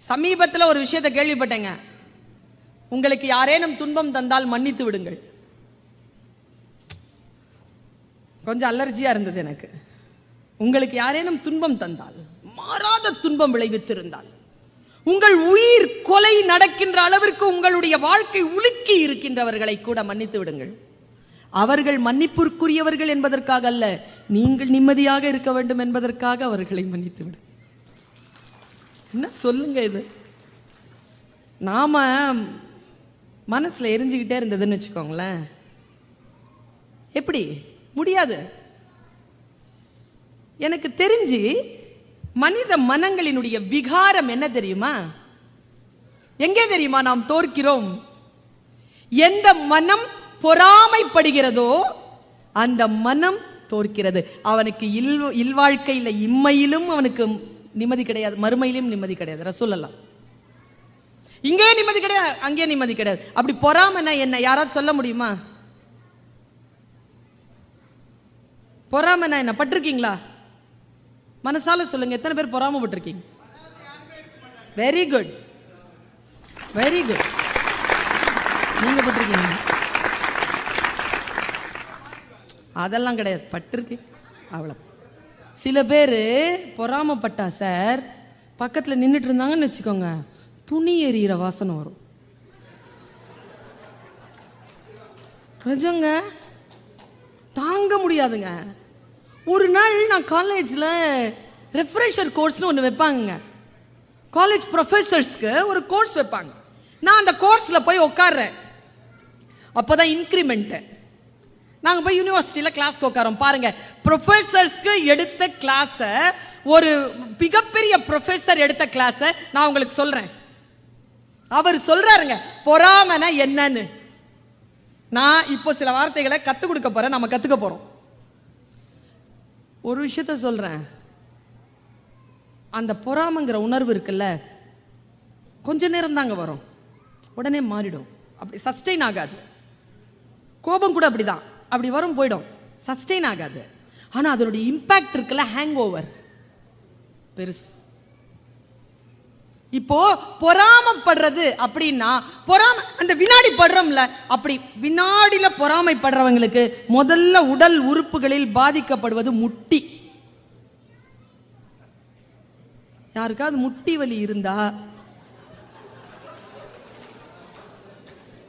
சமீபத்தில் ஒரு விஷயத்தை கேள்விப்பட்டேங்க. உங்களுக்கு யாரேனும் துன்பம் தந்தால் மன்னித்து விடுங்கள். கொஞ்சம் அலர்ஜியா இருந்தது எனக்கு. உங்களுக்கு யாரேனும் துன்பம் தந்தால், மாறாத துன்பம் விளைவித்திருந்தால், உங்கள் உயிர் கொலை நடக்கின்ற அளவிற்கு உங்களுடைய வாழ்க்கை உலுக்கி இருக்கின்றவர்களை கூட மன்னித்து விடுங்கள். அவர்கள் மன்னிப்புக்குரியவர்கள் என்பதற்காக அல்ல, நீங்கள் நிம்மதியாக இருக்க வேண்டும் என்பதற்காக அவர்களை மன்னித்து விடு. என்ன சொல்லுங்க இது? நாம மனசுல எரிஞ்சுக்கிட்டே இருந்ததுன்னு வச்சுக்கோங்களேன், எப்படி முடியாது. எனக்கு தெரிஞ்சு மனித மனங்களினுடைய விகாரம் என்ன தெரியுமா? எங்கே தெரியுமா நாம் தோற்கிறோம்? எந்த மனம் பொறாமைப்படுகிறதோ அந்த மனம் தோற்கிறது. அவனுக்கு இல்வாழ்க்கையில் இம்மையிலும் அவனுக்கு நிம்மதி கிடையாது, மறுமையிலும் நிம்மதி கிடையாது. ரசூலுல்லாஹ் இங்கே நிம்மதி கிடையாது, அங்கே நிம்மதி கிடையாது. அப்படி பொறாமைனா என்ன யாராவது சொல்ல முடியுமா? பொறாமைனா என்ன? பட்டிருக்கீங்களா? மனசால சொல்லுங்க, எத்தனை பேர் பொறாமப்பட்டிருக்கீங்க? Very good, very good. நீங்க பட்டிருக்கீங்க? அதெல்லாம் கிடையாது, பட்டிருக்கீங்க அவ்வளவு. சில பேர் பொறாமப்பட்டா சார் பக்கத்தில் நின்றுட்டு இருந்தாங்கன்னு வச்சுக்கோங்க, துணி எறிகிற வாசனை வரும். நிஜங்க, தாங்க முடியாதுங்க. ஒரு நாள் நான் காலேஜில் ரெஃப்ரெஷர் கோர்ஸ்னு ஒன்று வைப்பாங்க. காலேஜ் ப்ரொஃபஸர்ஸ்க்கு ஒரு கோர்ஸ் வைப்பாங்க. நான் அந்த கோர்ஸில் போய் உட்கார்றேன். அப்போதான் இன்க்ரிமெண்ட்டு. நாங்கள் போய் யூனிவர்சிட்டியில் கிளாஸ்க்கு உட்காரோம். பாருங்க, ப்ரொஃபஸர்ஸ்க்கு எடுத்த கிளாஸை, ஒரு மிகப்பெரிய ப்ரொஃபஸர் எடுத்த கிளாஸை நான் உங்களுக்கு சொல்றேன். அவர் சொல்றாருங்க பொறாமைனா என்னன்னு. நான் இப்போ சில வார்த்தைகளை கற்றுக் கொடுக்க போறேன், நம்ம கற்றுக்க போறோம். ஒரு விஷயத்த சொல்றேன், அந்த பொறாமைங்கிற உணர்வு இருக்குல்ல, கொஞ்ச நேரம் தாங்க வரும், உடனே மாறிடும். அப்படி சஸ்டெயின் ஆகாது. கோபம் கூட அப்படிதான், அப்படி வரும் போயிடும், சஸ்டெயின் ஆகாது. ஆனா அதனுடைய இம்பாக்ட் இருக்குல்ல, ஹேங் ஓவர் பெருசு. இப்போ பொறாமைப்படுறது அப்படின்னா, பொறாமை அந்த வினாடி படுறோம்ல, அப்படி வினாடியில பொறாமைப்படுறவங்களுக்கு முதல்ல உடல் உறுப்புகளில் பாதிக்கப்படுவது முட்டி. யாருக்காவது முட்டி வலி இருந்தா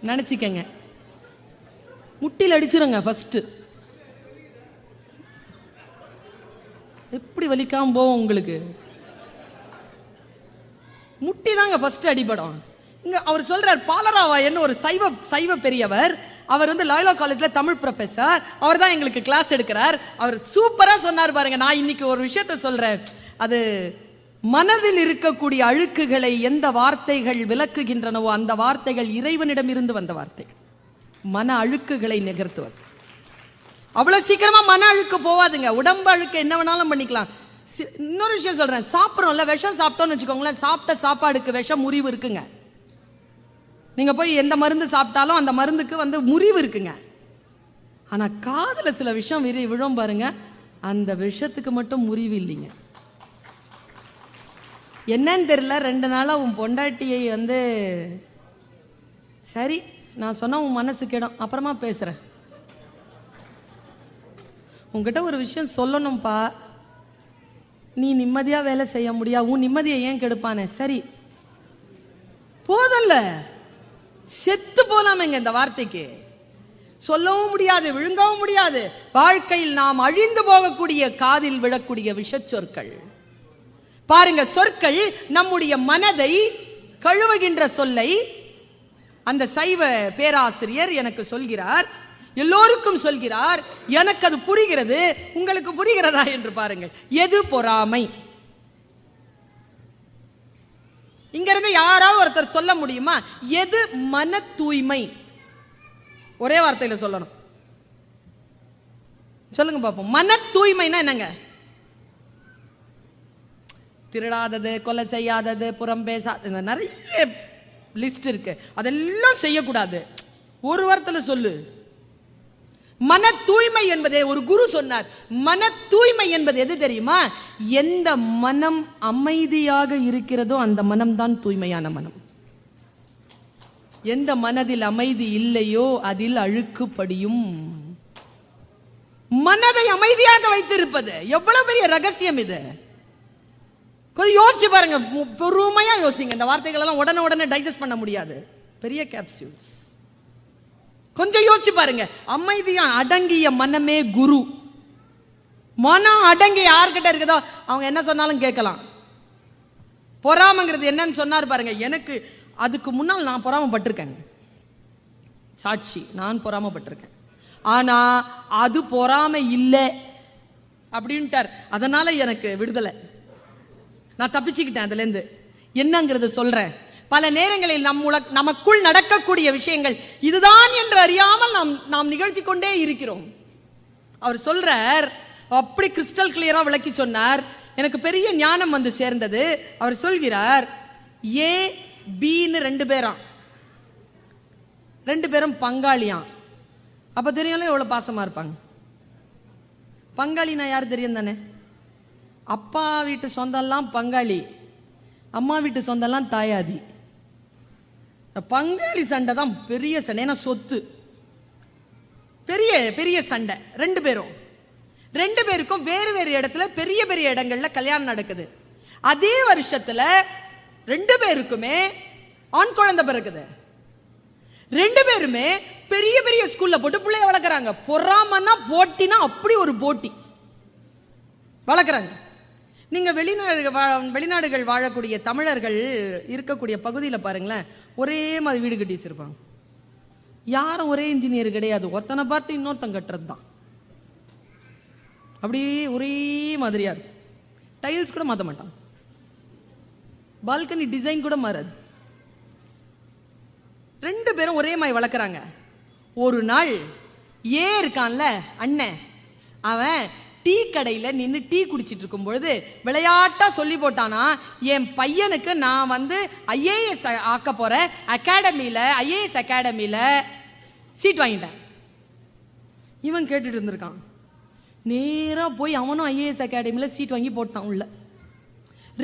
நினைச்சுக்கங்க, முட்டியில் அடிச்சிருங்க ஃபர்ஸ்ட். எப்படி வலிக்காம போவோம் உங்களுக்கு? முட்டி தாங்க ஃபர்ஸ்ட் அடிபடும். இங்க அவர் சொல்றார், பாலராவா என்ன ஒரு சைவ பெரியவர். அவர் வந்து லாயோலா காலேஜ்ல தமிழ் ப்ரொஃபஸர். அவர் தான் எங்களுக்கு கிளாஸ் எடுக்கிறார். அவர் சூப்பரா சொன்னார் பாருங்க. நான் இன்னைக்கு ஒரு விஷயத்த சொல்றேன். அது மனதில் இருக்கக்கூடிய அழுக்குகளை எந்த வார்த்தைகள் விளக்குகின்றனவோ அந்த வார்த்தைகள் இறைவனிடம் இருந்து வந்த வார்த்தைகள். மன அழுக்குகளை நிகழ்த்துவது. அவ்வளவு சீக்கிரமா மன அழுக்கு போவாதுங்க. உடம்பு அழுக்கு என்ன வேணாலும் பண்ணிக்கலாம். இன்னொரு விஷயம் சொல்றேன், சாப்பிட்றோம்ல, விஷம் சாப்பிட்டோம்னு வச்சுக்கோங்களேன், சாப்பிட்ட சாப்பாடுக்கு விஷம் முறிவு இருக்குங்க. நீங்க போய் எந்த மருந்து சாப்பிட்டாலும் அந்த மருந்துக்கு வந்து முறிவு இருக்குங்க. ஆனா காதுல சில விஷம் விழும் பாருங்க, அந்த விஷத்துக்கு மட்டும் முறிவு இல்லைங்க. என்னன்னு தெரியல, 2 நாளா உன் பொண்டாட்டியை வந்து, சரி நான் சொன்னா உன் மனசு கேடும், அப்புறமா பேசுறேன். உங்ககிட்ட ஒரு விஷயம் சொல்லணும்பா, நீ நிம்மதியா வேலை செய்ய முடியா, உன் நிம்மதியை ஏன் கெடுப்பானே? சரி போதல்ல, செத்து போலாமேங்க இந்த வார்த்தைக்கு. சொல்லவும் முடியாது, விழுங்கவும் முடியாது. வாழ்க்கையில் நாம் அழிந்து போகக்கூடிய காதில் விழக்கூடிய விஷச்சொற்கள் பாருங்க. சொற்கள் நம்முடைய மனதை கழுவுகின்ற சொல்லை அந்த சைவ பேராசிரியர் எனக்கு சொல்கிறார், எல்லோருக்கும் சொல்கிறார். எனக்கு அது புரிகிறது, உங்களுக்கு புரிகிறதா என்று பாருங்கள். எது பொறாமை? இங்க இருந்து யாராவது ஒருத்தர் சொல்ல முடியுமா? எது மன தூய்மை? ஒரே வார்த்தையில சொல்லணும், சொல்லுங்க பாப்போம். மன தூய்மைனா என்னங்க? திருடாதது, கொலை செய்யாதது, புறம் பேசாதது, நிறைய லிஸ்ட் இருக்கு. அதெல்லாம் செய்யக்கூடாது. ஒரு வார்த்தையில சொல்லு. மன தூய்மை என்பதே ஒரு குரு சொன்னார். மன தூய்மை என்பது எது தெரியுமா? எந்த மனம் அமைதியாக இருக்கிறதோ அந்த மனம்தான் தூய்மையான மனம். எந்த மனதில் அமைதி இல்லையோ அதில் அழுக்கு படியும். மனதை அமைதியாக வைத்திருப்பது எவ்வளவு பெரிய ரகசியம் இது. கொஞ்சம் யோசிச்சு பாருங்க, பொறுமையா யோசிங்க. இந்த வார்த்தைகள் எல்லாம் உடனே டைஜஸ்ட் பண்ண முடியாது, பெரிய கேப்சூல்ஸ். கொஞ்சம் யோசிச்சு பாருங்க. அமைதியா அடங்கிய மனமே குரு. மனம் அடங்கி யார்கிட்ட இருக்குதோ அவங்க என்ன சொன்னாலும் கேட்கலாம். பொறாமைங்கிறது என்னன்னு சொன்னார் பாருங்க. எனக்கு அதுக்கு முன்னால் நான் பொறாமப்பட்டிருக்கேன், சாட்சி, நான் பொறாமப்பட்டிருக்கேன். ஆனா அது பொறாமை இல்லை அப்படின்ட்டார். அதனால எனக்கு விடுதலை, நான் தப்பிச்சுக்கிட்டேன் அதுல இருந்து. என்னங்கிறத சொல்றேன். பல நேரங்களில் நமக்குள் நடக்கக்கூடிய விஷயங்கள் இதுதான் என்று அறியாமல் நாம் நிகழ்த்தி கொண்டே இருக்கிறோம். அவர் சொல்றார், அப்படி கிறிஸ்டல் கிளியரா விளக்கி சொன்னார். எனக்கு பெரிய ஞானம் வந்து சேர்ந்தது. அவர் சொல்கிறார், ஏ பின்னு ரெண்டு பேரும் பங்காளியாம். அப்ப தெரியும்ல எவ்வளவு பாசமா இருப்பாங்க. பங்காளினா யாரு தெரியும் தானே? அப்பா வீட்டு சொந்தம்லாம் பங்காளி, அம்மா வீட்டு சொந்தம்லாம் தாயாதி. பங்காளி சண்டை தான் பெரிய சண்டை. ஏன்னா சொத்து, பெரிய பெரிய சண்டை. ரெண்டு பேருக்கும் வேறு வேறு இடத்துல பெரிய பெரிய இடங்கள்ல கல்யாணம் நடக்குது. அதே வருஷத்துல ரெண்டு பேருக்குமே ஆண் குழந்தை பிறக்குது. ரெண்டு பேருமே பெரிய பெரிய ஸ்கூல்ல போட்டு பிள்ளைய வளர்க்குறாங்க. பொறாமன்னா போட்டினா அப்படி ஒரு போட்டி வளர்க்குறாங்க. நீங்க வெளிநாடுகள் வாழக்கூடிய தமிழர்கள் இருக்கக்கூடிய பகுதியில் பாருங்களேன், ஒரே மாதிரி வீடு கட்டி வச்சிருப்பாங்க. யாரும் ஒரே இன்ஜினியர் கிடையாது, ஒருத்தனை பார்த்து இன்னொருத்தன் கட்டுறது தான். அப்படியே ஒரே மாதிரியா இருக்கும். டைல்ஸ் கூட மாற்ற மாட்டான், பால்கனி டிசைன் கூட மாறாது. ரெண்டு பேரும் ஒரே மாதிரி வளர்க்குறாங்க. ஒரு நாள் ஏ இருக்கான்ல அண்ணன், அவன் டீ கடையில் நின்று டீ குடிச்சிட்டு இருக்கும் பொழுது விளையாட்டா சொல்லி போட்டானா, என் பையனுக்கு நான் வந்து ஐஏஎஸ் ஆக்க போறேன், ஐஏஎஸ் அகாடமியில் சீட் வாங்கிட்டேன். இவன் கேட்டுட்டு இருந்திருக்கான். நேராக போய் அவனும் ஐஏஎஸ் அகாடமியில் சீட் வாங்கி போட்டான் உள்ள.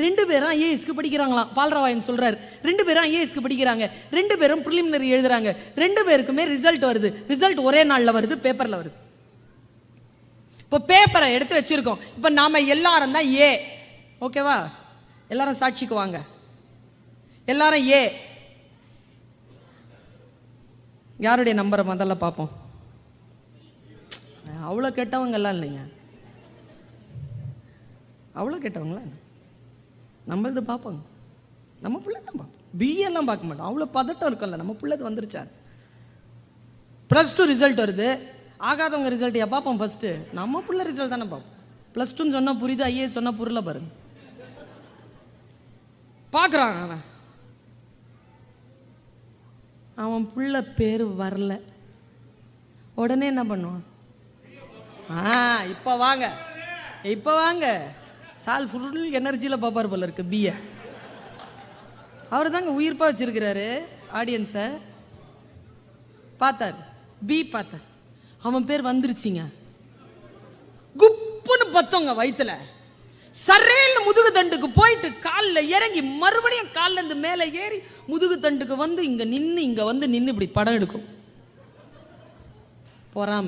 ரெண்டு பேரும் ஐஏஎஸ்க்கு படிக்கிறாங்களாம். பால்ராவாயன் சொல்றாரு, ரெண்டு பேரும் ஐஏஎஸ்க்கு படிக்கிறாங்க. ரெண்டு பேரும் ப்ரிலிமினரி எழுதுறாங்க. ரெண்டு பேருக்குமே ரிசல்ட் வருது. ரிசல்ட் ஒரே நாளில் வருது, பேப்பரில் வருது. இப்போ பேப்பரை எடுத்து வச்சிருக்கோம். இப்போ நாம எல்லாரும் தான் ஏ, ஓகேவா? எல்லாரும் சாட்சிக்கு வாங்க. எல்லாரும் ஏ. யாருடைய நம்பரை முதல்ல பார்ப்போம். அவ்வளோ கெட்டவங்க எல்லாம் இல்லைங்க, அவ்வளோ கெட்டவங்களா? நம்மளது பார்ப்போங்க, நம்ம பிள்ளை தான் பார்ப்போம். பிஎல்லாம் பார்க்க மாட்டோம், அவ்வளோ பதட்டம் இருக்கும்ல. நம்ம பிள்ளைது வந்துருச்சா? +2 ரிசல்ட் வருது. ஆகாதவங்க ரிசல்ட் பார்ப்போம் ஃபர்ஸ்ட். நம்ம பிள்ளை ரிசல்ட் தானே பார்ப்போம். +2 சொன்னா புரியுது, ஐஏஎஸ் சொன்னா புரியல பாருங்க. பார்க்குறான் அவன் பிள்ளை பேர் வரல. உடனே என்ன பண்ணுவான்? இப்போ வாங்க சால் ஃபுல் எனர்ஜியில் பார்ப்பார் போல இருக்கு. பிஏ அவர் தாங்க உயிர்ப்பா வச்சிருக்கிறாரு. ஆடியன்ஸை பார்த்தார், பி பார்த்தார். அவன் பேர் வந்துருச்சுங்க. குப்புன்னு பத்தவங்க வயிற்றுல. சரேல்னு முதுகு தண்டுக்கு போயிட்டு காலில் இறங்கி மறுபடியும் காலில் இருந்து மேலே ஏறி முதுகு தண்டுக்கு வந்து இங்கே நின்று இப்படி படம் எடுக்கும். பொறாம.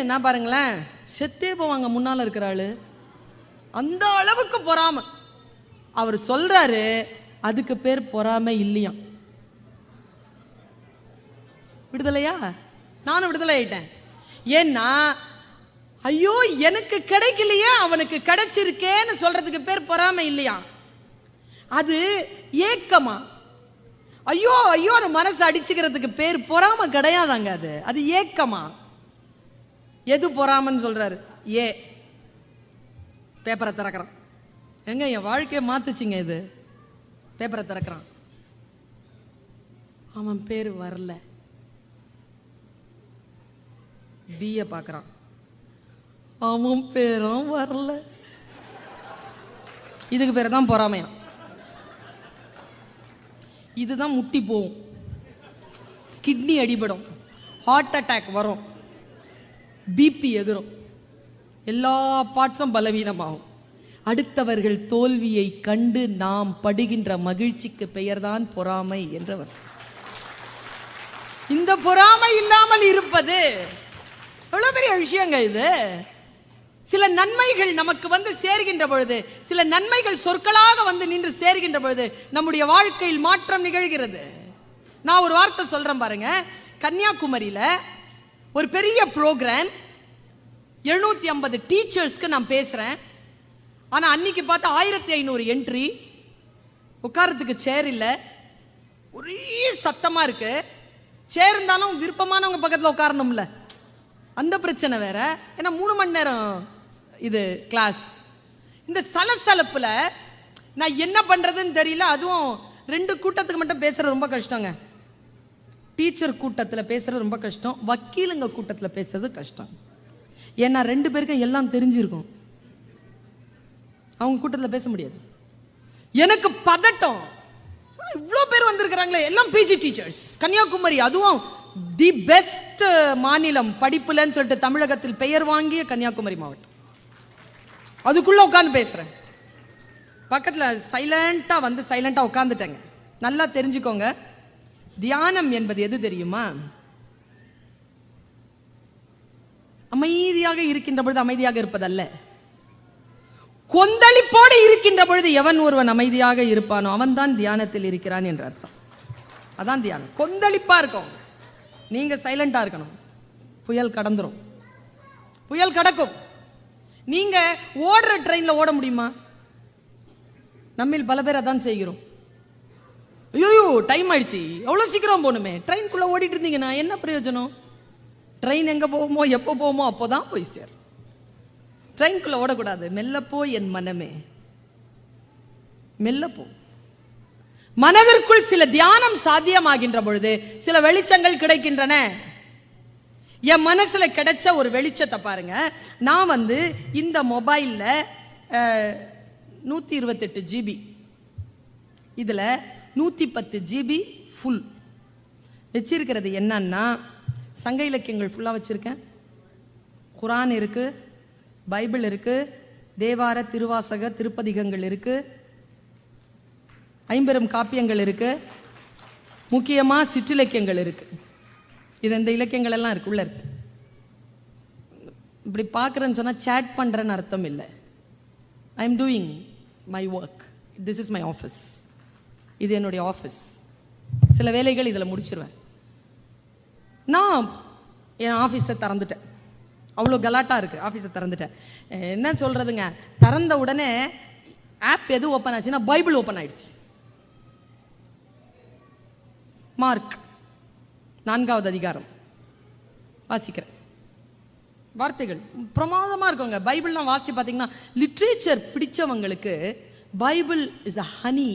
நான் பாருங்களேன், செத்தே போவாங்க முன்னால் இருக்கிற ஆளு. அந்த அளவுக்கு பொறாம. அவர் சொல்றாரு, அதுக்கு பேர் பொறாமை இல்லையா? விடுதலையா? நானும் விடுதலை ஆயிட்டேன். ஏன்னா ஐயோ எனக்கு கிடைக்கலையே அவனுக்கு கிடைச்சிருக்கேன்னு சொல்றதுக்கு பேர் பொறாமை இல்லையா? அது ஏக்கமா? ஐயோ ஐயோன்னு மனசு அடிச்சுக்கிறதுக்கு பேர் பொறாமை கிடையாதாங்க. அது ஏக்கமா? எது பொறாமன்னு சொல்றாரு? ஏ. பேப்பரை திறக்கிறான். எங்க என் வாழ்க்கையை மாத்துச்சிங்க இது. பேப்பரை திறக்கிறான், அவன் பேர் வரல. பிஏ பார்க்குறான், அவன் பேரும் வரல. இதுக்கு பேர் தான் பொறாமையா. இதுதான் முட்டி போகும், கிட்னி அடிபடும், ஹார்ட் அட்டாக் வரும், பிபி எகிரும், எல்லா பார்ட்ஸும் பலவீனமாகும். அடுத்தவர்கள் தோல்வியை கண்டு நாம் படுகின்ற மகிழ்ச்சிக்கு பெயர்தான் பொறாமை என்றவர். இந்த பொறாமை இல்லாமல் இருப்பது எவ்வளவு பெரிய விஷயங்க இது. சில நன்மைகள் நமக்கு வந்து சேர்கின்ற பொழுது, சில நன்மைகள் சொற்களாக வந்து நின்று சேர்கின்ற பொழுது நம்முடைய வாழ்க்கையில் மாற்றம் நிகழ்கிறது. நான் ஒரு வார்த்தை சொல்றேன் பாருங்க. கன்னியாகுமரியில ஒரு பெரிய ப்ரோக்ராம், 750 டீச்சர்ஸ்க்கு நான் பேசுறேன். ஆனா அன்னைக்கு பார்த்தா 1500 என்ட்ரி, உட்காரத்துக்கு சேர் இல்ல, ஒரே சத்தமா இருக்கு. சேர் இருந்தாலும் விருப்பமானவங்க பக்கத்துல உட்காரணும்ல, அந்த பிரச்சனை வேற. ஏன்னா 3 மணி நேரம் இது கிளாஸ். இந்த சலசலப்புல நான் என்ன பண்றதுன்னு தெரியல. அதுவும் 2 கூட்டத்துக்கு மட்டும் பேசுறது ரொம்ப கஷ்டங்க. டீச்சர் கூட்டத்துல பேசுறது ரொம்ப கஷ்டம், வக்கீலுங்க கூட்டத்துல பேசுறது கஷ்டம். ஏன்னா 2 பேருக்கும் எல்லாம் தெரிஞ்சிருக்கும், அவங்க கூட்டத்துல பேச முடியாது. எனக்கு பதட்டம், இவ்வளோ பேர் வந்திருக்கிறாங்களே, எல்லாம் பிஜி டீச்சர்ஸ். கன்னியாகுமரி, அதுவும் தி பெஸ்ட் மாநிலம் படிப்புலன்னு சொல்லிட்டு தமிழகத்தில் பெயர் வாங்கிய கன்னியாகுமரி மாவட்டம். அதுக்குள்ள உட்காந்து பேசுறேன். பக்கத்துல சைலண்டா வந்து சைலண்டா உட்காந்துட்டேங்க. நல்லா தெரிஞ்சுக்கோங்க, தியானம் என்பது எது தெரியுமா? அமைதியாக இருக்கின்ற பொழுது அமைதியாக இருப்பதல்ல, கொந்தளிப்போடு இருக்கின்ற பொழுது எவன் ஒருவன் அமைதியாக இருப்பானோ அவன் தான் தியானத்தில் இருக்கிறான் என்ற அர்த்தம். அதான் தியானம். கொந்தளிப்பா இருக்கும், நீங்க சைலண்டா இருக்கணும். புயல் கடந்துரும், புயல் கடக்கும். நீங்க ஓடுற ட்ரெயின்ல ஓட முடியுமா? நம்மில் பல பேர் அதான் செய்கிறோம். ஐயோ டைம் ஆயிடுச்சு, எவ்வளவு சீக்கிரம் போகணுமே, ட்ரெயின்குள்ள ஓடிட்டு இருந்தீங்கன்னா என்ன பிரயோஜனம்? ட்ரெயின் எங்க போவோமோ எப்போ போவோமோ அப்போதான் போய் சேர். ட்ரெயின்குள்ள ஓடக்கூடாது. மெல்ல போய் என் மனமே, மெல்ல போ. மனதிற்குள் சில தியானம் சாத்தியமாகின்ற பொழுது சில வெளிச்சங்கள் கிடைக்கின்றன. என் மனசுல கிடைச்ச ஒரு வெளிச்சத்தை பாருங்க. நான் வந்து இந்த மொபைல்ல 128 ஜிபி, இதுல 110 ஜிபி ஃபுல் வச்சிருக்கிறது. என்னன்னா சங்க இலக்கியங்கள் ஃபுல்லா வச்சிருக்கேன், குரான் இருக்கு, பைபிள் இருக்கு, தேவார திருவாசக திருப்பதிகங்கள் இருக்கு, 50 காப்பியங்கள் இருக்கு, முக்கியமா சிற்றிலக்கியங்கள் இருக்கு. இது இந்த இலக்கியங்கள் எல்லாம் இருக்கு, உள்ள இருக்கு. இப்படி பார்க்குறேன்னு சொன்னா சேட் பண்றேன்னு அர்த்தம் இல்லை. I am doing my work, this is my office, இது என்னுடைய ஆஃபீஸ். சில வேலைகள் இதில் முடிச்சிருவேன். நான் என் ஆஃபீஸை திறந்துட்டேன், அவ்வளோ கலாட்டா இருக்கு, ஆஃபீஸை திறந்துட்டேன். என்ன சொல்றதுங்க, திறந்த உடனே ஆப் எது ஓப்பன் ஆச்சுன்னா பைபிள் ஓப்பன் ஆயிடுச்சு. மார்க் 4வது அதிகாரம் வாசிக்கிறேன். வார்த்தைகள் பிரமாதமா இருக்குங்க. பைபிள்லாம் வாசி பார்த்தீங்கன்னா, லிட்ரேச்சர் பிடிச்சவங்களுக்கு பைபிள் இஸ் அ ஹனி,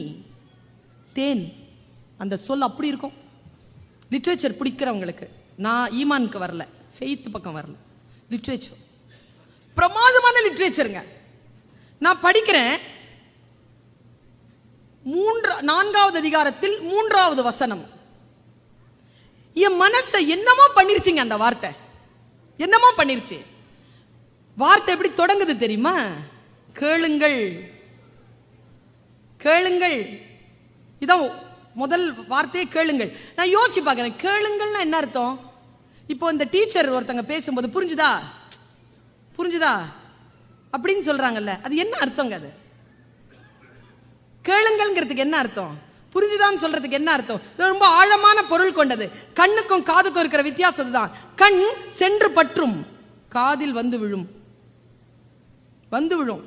தேன். அந்த சொல் அப்படி இருக்கும் லிட்ரேச்சர் பிடிக்கிறவங்களுக்கு. நான் ஈமானுக்கு வரல, ஃபெய்த் பக்கம் வரல, லிட்ரேச்சர் பிரமாதமான லிட்ரேச்சருங்க. நான் படிக்கிறேன் 4வது அதிகாரத்தில் 3வது வசனம். என் மனசை என்னமோ பண்ணிருச்சுங்க அந்த வார்த்தை, என்னமோ பண்ணிருச்சு. வார்த்தை எப்படி தொடங்குது தெரியுமா? கேளுங்கள், கேளுங்கள். இதான் முதல் வார்த்தையே, கேளுங்கள். நான் யோசிச்சு பார்க்கிறேன், கேளுங்கள்னா என்ன அர்த்தம்? இப்போ இந்த டீச்சர் ஒருத்தங்க பேசும்போது புரிஞ்சுதா புரிஞ்சுதா அப்படின்னு சொல்றாங்கல்ல, அது என்ன அர்த்தங்க? அது கேளுங்கள்ங்கிறதுக்கு என்ன அர்த்தம்? புரிஞ்சுதான்னு சொல்றதுக்கு என்ன அர்த்தம்? ரொம்ப ஆழமான பொருள் கொண்டது. கண்ணுக்கும் காதுக்கும் இருக்கிற வித்தியாசம் தான். கண் சென்று பற்றும், காதில் வந்து விழும், வந்து விழும்.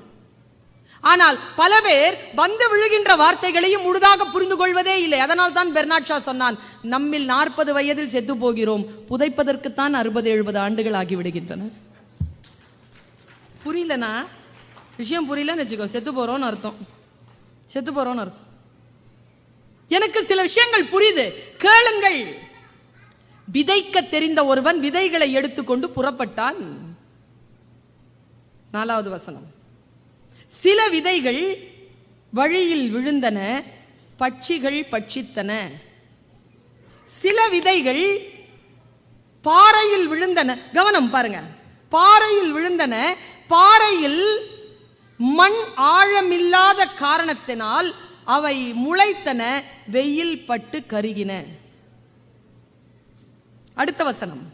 ஆனால் பல பேர் வந்து விழுகின்ற வார்த்தைகளையும் முழுதாக புரிந்து கொள்வதே இல்லை. அதனால் தான் பெர்னாட் ஷா சொன்னான், நம்மில் 40 வயதில் செத்து போகிறோம், புதைப்பதற்குத்தான் 60-70 ஆண்டுகள் ஆகிவிடுகின்றன. புரியலனா, விஷயம் புரியலன்னு வச்சுக்கோ, செத்து போறோம்னு அர்த்தம், செத்து போறோம்னு அர்த்தம். எனக்கு சில விஷயங்கள் புரியுது. கேளுங்கள். விதைக்க தெரிந்த ஒருவன் விதைகளை எடுத்துக்கொண்டு புறப்பட்டான். 4வது வசனம். சில விதைகள் வழியில் விழுந்தன, பட்சிகள் பட்சித்தன. சில விதைகள் பாறையில் விழுந்தன. கவனம் பாருங்க, பாறையில் விழுந்தன. பாறையில் மண் ஆழமில்லாத காரணத்தினால் அவை முளைத்தன, வெயில் பட்டு கருகின. அடுத்த வசனம்,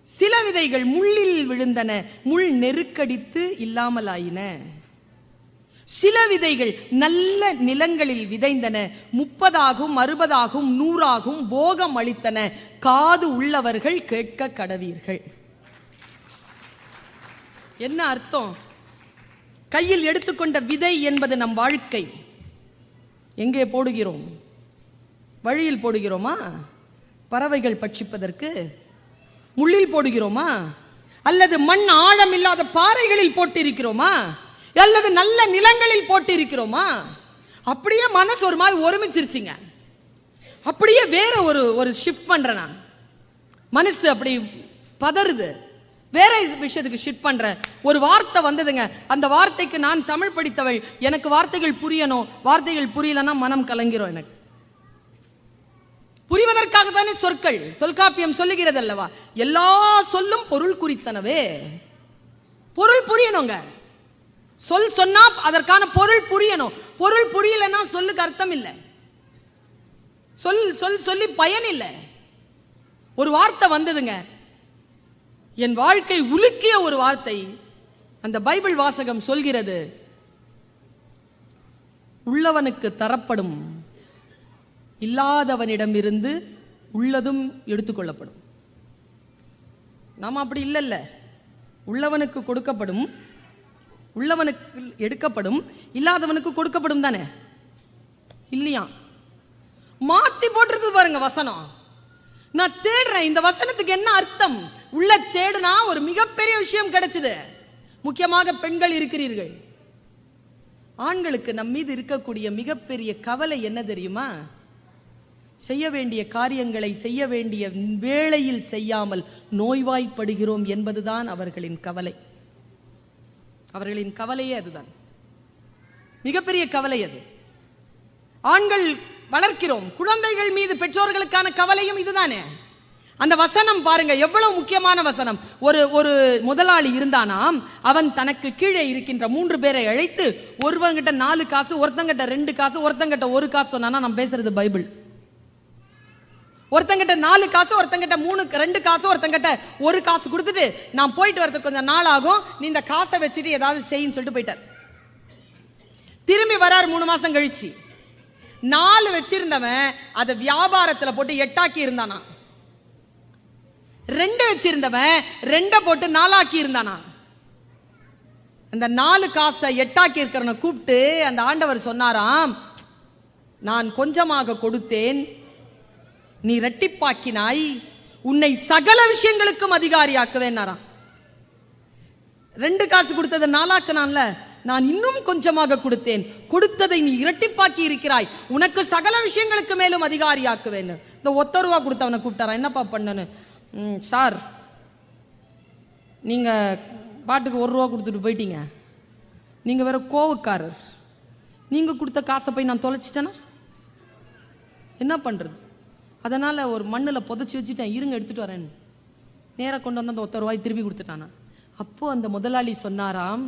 சில விதைகள் முள்ளில் விழுந்தன, முள் நெருக்கடித்து இல்லாமலாயின. சில விதைகள் நல்ல நிலங்களில் விதைந்தன, 30 60 100 போகம் அளித்தன. காது உள்ளவர்கள் கேட்க கடவீர்கள். என்ன அர்த்தம்? கையில் எடுத்துக்கொண்ட விதை என்பது நம் வாழ்க்கை. எங்கே போடுகிறோம்? வழியில் போடுகிறோமா? பறவைகள் பட்சிப்பதற்கு முள்ளில் போடுகிறோமா? அல்லது மண் ஆழம் இல்லாத பாறைகளில் போட்டிருக்கிறோமா? அல்லது நல்ல நிலங்களில் போட்டிருக்கிறோமா? அப்படியே மனசு ஒரு மாதிரி ஒருமிச்சிருச்சுங்க. அப்படியே வேற ஒரு ஷிஃப்ட் பண்றேன் நான். மனசு அப்படி பதறுது, வேற விஷயத்துக்கு ஷிஃப்ட் பண்றேன். ஒரு வார்த்தை வந்ததுங்க, அந்த வார்த்தைக்கு நான் தமிழ் படித்தவள், எனக்கு வார்த்தைகள் புரியணும். வார்த்தைகள் புரியலன்னா மனம் கலங்கிறோம். எனக்கு புரிவதற்காக தானே சொற்கள். தொல்காப்பியம் சொல்லுகிறது அல்லவா, எல்லா சொல்லும் பொருள் குறித்தனவே. பொருள் புரியணுங்க. சொல் சொன்னா அதற்கான பொருள் புரியணும். பொருள் புரியலன்னா சொல்லுக்கு அர்த்தம் இல்லை. சொல்லி பயன் இல்லை. ஒரு வார்த்தை வந்ததுங்க, என் வாழ்க்கை உலுக்கிய ஒரு வார்த்தை. அந்த பைபிள் வாசகம் சொல்கிறது, உள்ளவனுக்கு தரப்படும், இல்லாதவனிடமிருந்து உள்ளதும் எடுத்துக்கொள்ளப்படும். நாம அப்படி இல்லைல்ல. உள்ளவனுக்கு கொடுக்கப்படும், உள்ளவனுக்கு எடுக்கப்படும், இல்லாதவனுக்கு கொடுக்கப்படும் தானே இல்லையா? மாத்தி போட்டுறது பாருங்க வசனம். நான் தேடுறேன், இந்த வசனத்துக்கு என்ன அர்த்தம்? உள்ள தேடுனா ஒரு மிகப்பெரிய விஷயம் கிடைச்சது. முக்கியமாக பெண்கள் இருக்கிறீர்கள். ஆண்களுக்கு நம் மீது இருக்கக்கூடிய மிகப்பெரிய கவலை என்ன தெரியுமா? செய்ய வேண்டிய காரியங்களை செய்ய வேண்டிய வேளையில் செய்யாமல் நோய்வாய்ப்படுகிறோம் என்பதுதான் அவர்களின் கவலை. அவர்களின் கவலையே அதுதான். மிகப்பெரிய கவலை அது. ஆண்கள் வளர்க்கிறோம், குழந்தைகள் மீது பெற்றோர்களுக்கான கவலையும் இதுதானே. அந்த வசனம் பாருங்க, எவ்வளவு முக்கியமான வசனம். ஒரு முதலாளி இருந்தானாம். அவன் தனக்கு கீழே இருக்கின்ற 3 பேரை அழைத்து, ஒருவங்கிட்ட 4 காசு, ஒருத்தங்கிட்ட 2 காசு, ஒருத்தங்கிட்ட 1 காசு சொன்னானா, நான் பேசுறது பைபிள். ஒருத்தங்கிட்ட 4 காசு, ஒருத்தங்கிட்ட 2 காசு, ஒருத்தங்கிட்ட 1 காசு கொடுத்துட்டு, நான் போயிட்டு வரதுக்கு கொஞ்சம் நாள் ஆகும், நீ இந்த காசை வச்சுட்டு ஏதாவது செய்யின்னு சொல்லிட்டு போயிட்டார். திரும்பி வரார் 3 மாசம் கழிச்சு. 4 வச்சிருந்தவன் அதை வியாபாரத்துல போட்டு 8 ஆக்கி இருந்தானா. 2 வச்சிருந்தவன் 2 போட்டு 4 ஆக்கி இருந்தானா. அந்த 4 காசை 8 ஆக்கி இருக்கிறவனை கூப்பிட்டு அந்த ஆண்டவர் சொன்னாராம், நான் கொஞ்சமாக கொடுத்தேன், நீ இரட்டிப்பாக்கினாய், உன்னை சகல விஷயங்களுக்கும் அதிகாரியாக்குவேன்னாராம். 2 காசு கொடுத்ததை 4 ஆக்குனான்ல, நான் இன்னும் கொஞ்சமாக கொடுத்தேன், கொடுத்ததை நீ இரட்டிப்பாக்கி இருக்கிறாய், உனக்கு சகல விஷயங்களுக்கு மேலும் அதிகாரியாக்குவேன். இந்த 1 ரூபா கொடுத்தவனை கூப்பிட்டாரா, என்னப்பா பண்ணனு? சார், நீங்க பாட்டுக்கு 1 ரூபா கொடுத்துட்டு போயிட்டீங்க, நீங்க வேற கோவக்காரர், நீங்க கொடுத்த காசை போய் நான் தொலைச்சிட்டேன்னா என்ன பண்றது? அதனால ஒரு மண்ணில் புதைச்சி வச்சுட்டேன், இருங்க எடுத்துட்டு வரேன். நேராக கொண்டு வந்து அந்த 1 ரூபாய் திருப்பி கொடுத்துட்டானா. அப்போ அந்த முதலாளி சொன்னாராம்,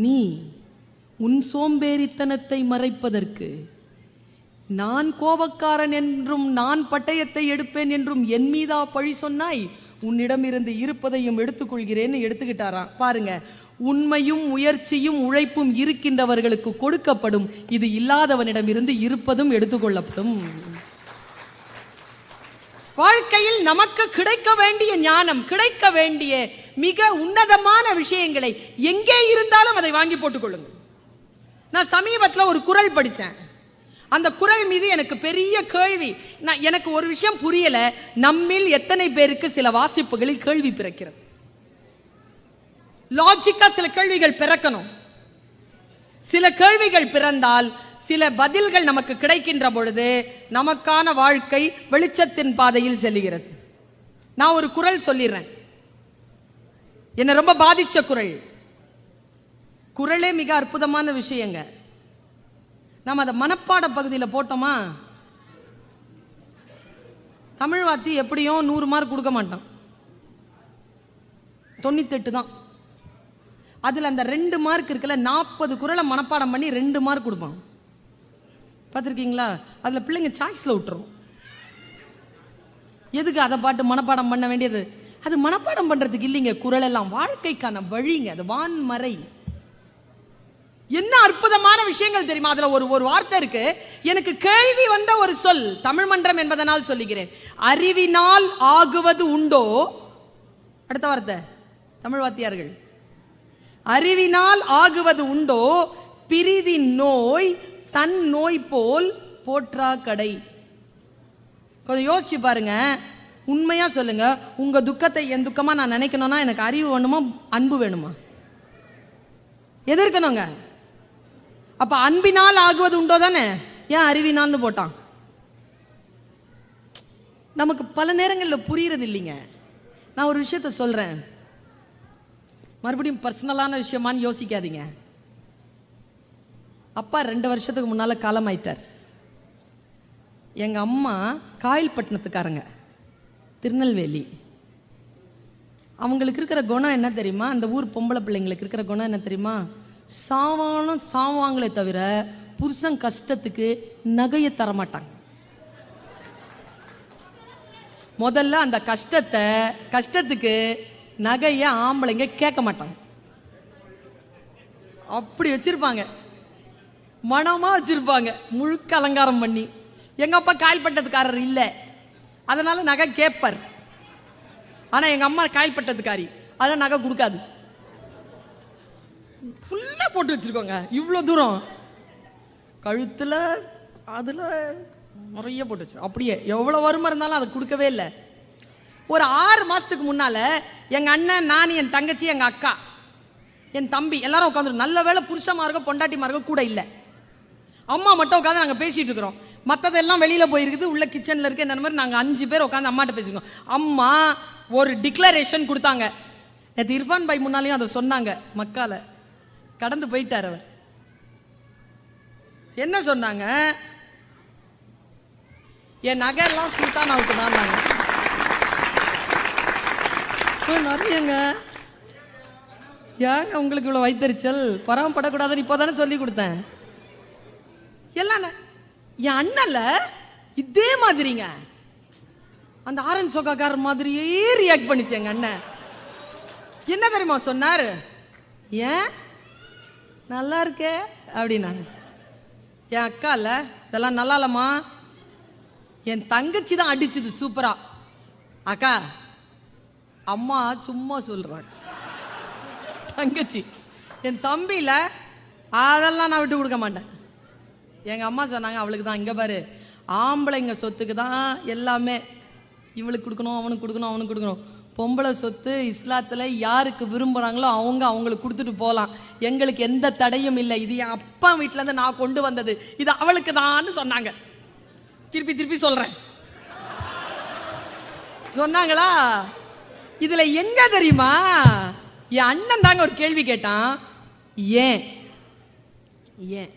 நீ உன் சோம்பேறித்தனத்தை மறைப்பதற்கு நான் கோபக்காரன் என்றும் நான் பட்டயத்தை எடுப்பேன் என்றும் என் மீதா பழி சொன்னாய், உன்னிடமிருந்து இருப்பதையும் எடுத்துக்கொள்கிறேன்னு எடுத்துக்கிட்டாராம். பாருங்க, உண்மையும் முயற்சியும் உழைப்பும் இருக்கின்றவர்களுக்கு கொடுக்கப்படும், இது இல்லாதவனிடமிருந்து இருப்பதும் எடுத்துக்கொள்ளப்படும். வாழ்க்கையில் நமக்கு கிடைக்க வேண்டிய ஞானம், கிடைக்க வேண்டிய மிக உன்னதமான விஷயங்களை எங்கே இருந்தாலும் அதை வாங்கி போட்டுக் கொள்ளுங்க. நான் சமீபத்தில் ஒரு குறள் படித்தேன். அந்த குறள் மீது எனக்கு பெரிய கேள்வி. எனக்கு ஒரு விஷயம் புரியல, நம்மில் எத்தனை பேருக்கு சில வாசிப்புகளில் கேள்வி பிறக்கிறது? லாஜிக்கா சில கேள்விகள் பிறக்கணும். சில கேள்விகள் பிறந்தால் சில பதில்கள் நமக்கு கிடைக்கின்ற பொழுது நமக்கான வாழ்க்கை வெளிச்சத்தின் பாதையில் செல்கிறது. நான் ஒரு குறள் சொல்லிடுறேன், என்ன ரொம்ப பாதிச்ச குறள். குறளே மிக அற்புதமான விஷயங்க. நம்ம அதை மனப்பாட பகுதியில் போட்டோமா, தமிழ் வாத்தி எப்படியும் 100 மார்க் கொடுக்க மாட்டான், 98 தான். அதுல அந்த 2 மார்க் இருக்குல்ல, 40 குறளை மனப்பாடம் பண்ணி 2 மார்க் கொடுப்பான். பார்த்துருக்கீங்களா? அதுல பிள்ளைங்க சாய்ஸ்ல விட்டுரும். எதுக்கு அதை பாட்டு மனப்பாடம் பண்ண வேண்டியது? அது மனப்பாடம் பண்றதுக்கு இல்லைங்க, குறள் எல்லாம் வாழ்க்கைக்கான வழிங்க. அது வான்மறை. என்ன அற்புதமான விஷயங்கள் தெரியுமா? அதுல ஒரு வார்த்தை இருக்கு, எனக்கு கேள்வி வந்த ஒரு சொல், தமிழ் மன்றம் என்பதனால் சொல்லுகிறேன். அறிவினால் ஆகுவது உண்டோ? அடுத்த வார்த்தை தமிழ் வாத்தியார்கள், அறிவினால் ஆகுவது உண்டோ, பிரிதி நோய் தன் நோய் போல் போற்றா கடை. கொஞ்சம் யோசிச்சு பாருங்க, உண்மையா சொல்லுங்க, உங்க துக்கத்தை என் துக்கமா நான் நினைக்கணும்னா எனக்கு அறிவு வேணுமா, அன்பு வேணுமா? எது இருக்கணுங்க? அப்ப அன்பினால் ஆகுவது உண்டோ தானே, ஏன் அறிவினால்னு போட்டான்? நமக்கு பல நேரங்களில் புரியுறது இல்லைங்க. நான் ஒரு விஷயத்த சொல்றேன், மறுபடியும் பர்சனலான விஷயமான்னு யோசிக்காதீங்க. அப்பா 2 வருஷத்துக்கு முன்னால காலமாயிட்டார். எங்க அம்மா காயல்பட்டினத்துக்காரங்க, திருநெல்வேலி. அவங்களுக்கு இருக்கிற குணம் என்ன தெரியுமா? அந்த ஊர் பொம்பளை பிள்ளைங்களுக்கு இருக்கிற குணம் என்ன தெரியுமா? சாவானும் சாவாங்களே தவிர புருஷன் கஷ்டத்துக்கு நகையை தரமாட்டாங்க. முதல்ல அந்த கஷ்டத்துக்கு நகைய ஆம்பளைங்க கேட்க மாட்டாங்க. அப்படி வச்சிருப்பாங்க, மனமா வச்சிருப்பாங்க, முழுக்க அலங்காரம் பண்ணி. எங்க அப்பா காயல்பட்டதுக்காரர் இல்ல, அதனால நகை கேட்பார். ஆனா எங்க அம்மா காயல்பட்டதுக்காரி, அதான் நகை கொடுக்காது. ஃபுல்லா போட்டு வச்சிருக்கோங்க, இவ்வளவு தூரம் கழுத்துல அதுல நிறைய போட்டு வச்சு, அப்படியே எவ்வளவு வறுமை இருந்தாலும் அதை கொடுக்கவே இல்லை. ஒரு 6 மாசத்துக்கு முன்னால எங்க அண்ணன், நான், என் தங்கச்சி, எங்க அக்கா, என் தம்பி எல்லாரும் உட்காந்துரும். நல்ல வேளை புருஷமார்க பொண்டாட்டிமார்க கூட இல்லை, அம்மா மட்டும் உட்காந்து நாங்க பேசிட்டு இருக்கிறோம். மற்றதெல்லாம் வெளியில போயிருக்குது, உள்ள கிச்சன்ல இருக்கு. என்ன மாதிரி நாங்க 5 பேர் உட்காந்து அம்மாட்ட பேசிருக்கோம். அம்மா ஒரு டிக்ளரேஷன் கொடுத்தாங்க. நேற்று இர்ஃபான் பாய் முன்னாலையும் அதை சொன்னாங்க. மக்கால கடந்து போயிட்டார் அவர். என்ன சொன்னாங்க? என் நகையெல்லாம் சுல்தானாவுக்கு தான். நிறையங்க, ஏங்க உங்களுக்கு இவ்வளவு வைத்தறிச்சல்? பராமப்படக்கூடாதுன்னு இப்போதானே சொல்லி கொடுத்தேன். எல்லாம் என் அண்ணல இதே மாதிரிங்க, அந்த ஆரஞ்சு சொக்காக்காரர் மாதிரியே ரியாக்ட் பண்ணிச்சு எங்க அண்ணன். என்ன தெரியுமா சொன்னாரு? ஏன் நல்லா இருக்கே அப்படின்னாங்க. என் அக்கா இல்ல, இதெல்லாம் நல்லா இல்லம்மா. என் தங்கச்சி தான் அடிச்சுது சூப்பரா. அக்கா, அம்மா சும்மா சொல்றாங்க. தங்கச்சி, என் தம்பியில அதெல்லாம் நான் விட்டு கொடுக்க மாட்டேன். எங்க அம்மா சொன்னாங்க, அவளுக்கு தான், இங்க பாரு, ஆம்பளைங்க சொத்துக்கு தான் எல்லாமே, இவளுக்கு கொடுக்கணும், அவனுக்கு கொடுக்கணும், அவனுக்கு கொடுக்கணும். பொம்பளை சொத்து இஸ்லாத்துல யாருக்கு விரும்புறாங்களோ அவங்க அவங்களுக்கு கொடுத்துட்டு போகலாம், எங்களுக்கு எந்த தடையும் இல்லை. இது என் அப்பா வீட்டுல இருந்து நான் கொண்டு வந்தது, இது அவளுக்கு தான் சொன்னாங்க. திருப்பி திருப்பி சொல்றேன், சொன்னாங்களா? இதுல எங்க தெரியுமா, என் அண்ணன் தாங்க ஒரு கேள்வி கேட்டான். ஏன் ஏன்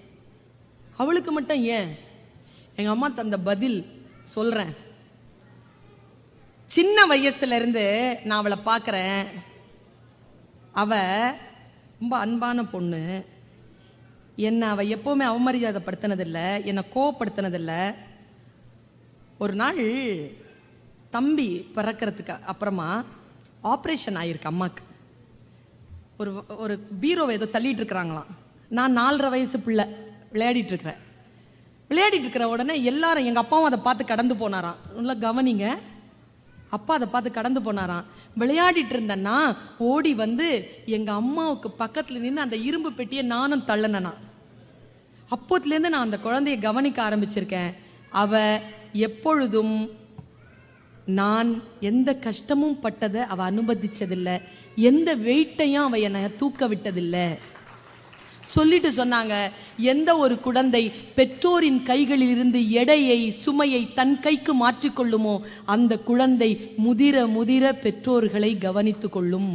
அவளுக்கு மட்டும் ஏன்? எங்க அம்மா தந்த பதில் சொல்றேன். சின்ன வயசுல இருந்து நான் அவளை பார்க்கிறேன். அவ ரொம்ப அன்பான பொண்ணு. என்ன அவ எப்பவுமே அவமரியாதைப்படுத்தினதில்லை, என்னை கோவப்படுத்தினதில்லை. ஒரு நாள் தம்பி பிறக்கிறதுக்கு அப்புறமா ஆப்ரேஷன் ஆயிருக்கு அம்மாக்கு. ஒரு பீரோவை ஏதோ தள்ளிட்டு இருக்கிறாங்களாம். நான் 4.5 வயசு பிள்ளை விளையாடிட்டு இருக்கிற உடனே எல்லாரும், எங்க அப்பாவும் அதை பார்த்து கடந்து போனாராம். நல்லா கவனிங்க, அப்பா அதை பார்த்து கடந்து போனாராம். விளையாடிட்டு இருந்தேன்னா ஓடி வந்து எங்க அம்மாவுக்கு பக்கத்துல நின்று அந்த இரும்பு பெட்டியை நானும் தள்ளனா. அப்போத்துலேருந்து நான் அந்த குழந்தைய கவனிக்க ஆரம்பிச்சிருக்கேன். அவ எப்பொழுதும் நான் எந்த கஷ்டமும் பட்டதை அவ அனுமதிச்சதில்லை, எந்த வெயிட்டையும் அவ என்னை தூக்க விட்டதில்லை. சொல்லிட்டு சொன்னாங்க, எந்த ஒரு குழந்தை பெற்றோரின் கைகளில் இருந்து எடையை சுமையை தன் கைக்கு மாற்றிக்கொள்ளுமோ அந்த குழந்தை முதிர முதிர பெற்றோர்களை கவனித்துக் கொள்ளும்.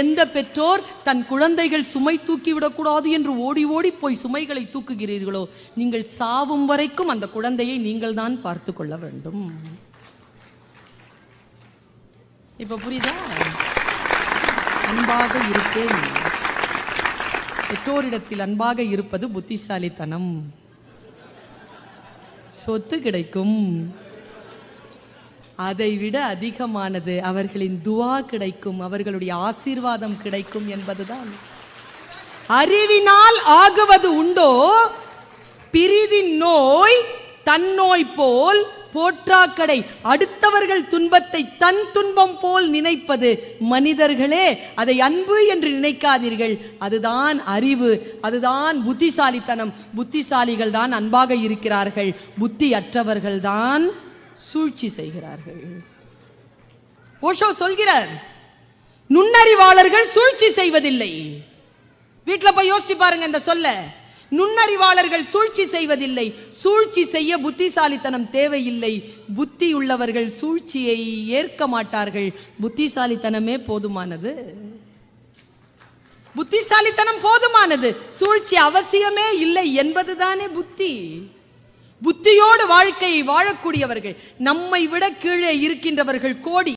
எந்த பெற்றோர் தன் குழந்தைகள் சுமை தூக்கி விடக்கூடாது என்று ஓடி ஓடி போய் சுமைகளை தூக்குகிறீர்களோ, நீங்கள் சாவும் வரைக்கும் அந்த குழந்தையை நீங்கள் தான் பார்த்து கொள்ள வேண்டும். இப்ப புரியுதா? அன்பாக இருப்பேன். பெற்றோரிடத்தில் அன்பாக இருப்பது புத்திசாலித்தனம். சொத்து கிடைக்கும். அதை விட அதிகமானது அவர்களின் துவா கிடைக்கும், அவர்களுடைய ஆசீர்வாதம் கிடைக்கும் என்பதுதான். அறிவினால் ஆகுவது உண்டோ பிரிதின் நோய் தன்னோய் போல் போற்றாக்கடை. அடுத்தவர்கள் துன்பத்தை தன் துன்பம் போல் நினைப்பது. மனிதர்களே, அதை அன்பு என்று நினைக்காதீர்கள். அதுதான் அறிவு, அதுதான் புத்திசாலித்தனம். புத்திசாலிகள் தான் அன்பாக இருக்கிறார்கள், புத்தி அற்றவர்கள் தான் சூழ்ச்சி செய்கிறார்கள். ஓஷோ சொல்கிறார், நுண்ணறிவாளர்கள் சூழ்ச்சி செய்வதில்லை. வீட்டுல போய் யோசிச்சு பாருங்க இந்த சொல்ல. நுண்ணறிவாளர்கள் சூழ்ச்சி செய்வதில்லை. சூழ்ச்சி செய்ய புத்திசாலித்தனம் தேவையில்லை. புத்தி உள்ளவர்கள் சூழ்ச்சியை ஏற்க மாட்டார்கள். புத்திசாலித்தனமே போதுமானது. புத்திசாலித்தனம் போதுமானது. சூழ்ச்சி அவசியமே இல்லை என்பதுதானே புத்தி. புத்தியோடு வாழ்க்கையை வாழக்கூடியவர்கள், நம்மை விட கீழே இருக்கின்றவர்கள் கோடி.